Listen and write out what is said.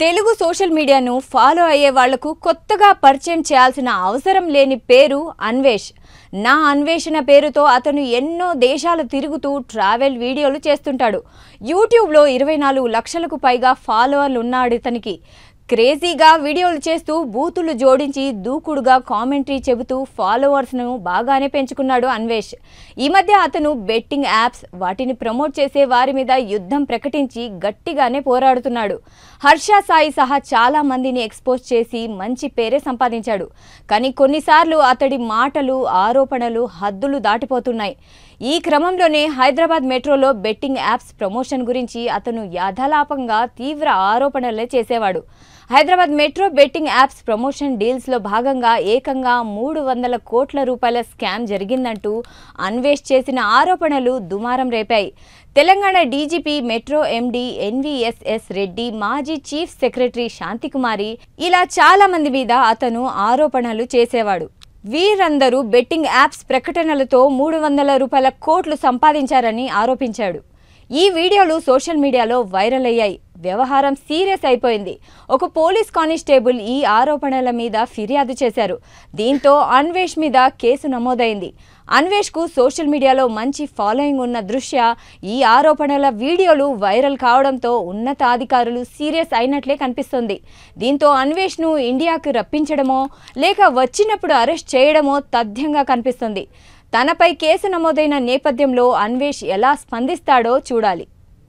Telugu social మీడియాను follow అయ్యే వాళ్లకు కొత్తగా పరిచయం చేయాల్సిన అవసరం లేని పేరు అన్వేష్. నా అన్వేషణ పేరుతో అతను ఎన్నో దేశాలు తిరుగుతూ ట్రావెల్ వీడియోలు చేస్తుంటాడు. యూట్యూబ్లో 24 లక్షలకు పైగా ఫాలోవర్లు ఉన్నాడు ఇతనికి. క్రేజీగా వీడియోలు చేస్తూ బూతులు జోడించి దూకుడుగా కామెంటరీ చెబుతూ ఫాలోవర్స్ను బాగానే పెంచుకున్నాడు అన్వేష్. ఈ మధ్య అతను బెట్టింగ్ యాప్స్ వాటిని ప్రమోట్ చేసే వారి మీద యుద్ధం ప్రకటించి గట్టిగానే పోరాడుతున్నాడు. హర్ష సాయి సహా చాలా మందిని ఎక్స్పోజ్ చేసి మంచి పేరే సంపాదించాడు. కానీ కొన్నిసార్లు అతడి మాటలు ఆరోపణలు హద్దులు దాటిపోతున్నాయి. ఈ క్రమంలోనే హైదరాబాద్ మెట్రోలో బెట్టింగ్ యాప్స్ ప్రమోషన్ గురించి అతను యథాలాపంగా తీవ్ర ఆరోపణలే చేసేవాడు. Hyderabad metro betting apps promotion డీల్స్లో భాగంగా ఏకంగా 300 కోట్ల రూపాయల స్కామ్ జరిగిందంటూ అన్వేష్ చేసిన ఆరోపణలు దుమారం రేపాయి. Telangana DGP, metro MD NVSS Reddy, మాజీ చీఫ్ సెక్రటరీ శాంతికుమారి ఇలా చాలా మంది మీద అతను ఆరోపణలు చేసేవాడు. వీరందరూ బెట్టింగ్ యాప్స్ ప్రకటనలతో 300 కోట్లు సంపాదించారని ఆరోపించాడు. ఈ వీడియోలు సోషల్ మీడియాలో వైరల్ అయ్యాయి. వ్యవహారం సీరియస్ అయిపోయింది. ఒక పోలీస్ కానిస్టేబుల్ ఈ ఆరోపణల మీద ఫిర్యాదు చేశారు. దీంతో అన్వేష్ మీద కేసు నమోదైంది. అన్వేష్కు సోషల్ మీడియాలో మంచి ఫాలోయింగ్ ఉన్న దృష్ట్యా ఈ ఆరోపణల వీడియోలు వైరల్ కావడంతో ఉన్నతాధికారులు సీరియస్ అయినట్లే కనిపిస్తుంది. దీంతో అన్వేష్ను ఇండియాకు రప్పించడమో లేక వచ్చినప్పుడు అరెస్ట్ చేయడమో తథ్యంగా కనిపిస్తుంది. తనపై కేసు నమోదైన నేపథ్యంలో అన్వేష్ ఎలా స్పందిస్తాడో చూడాలి.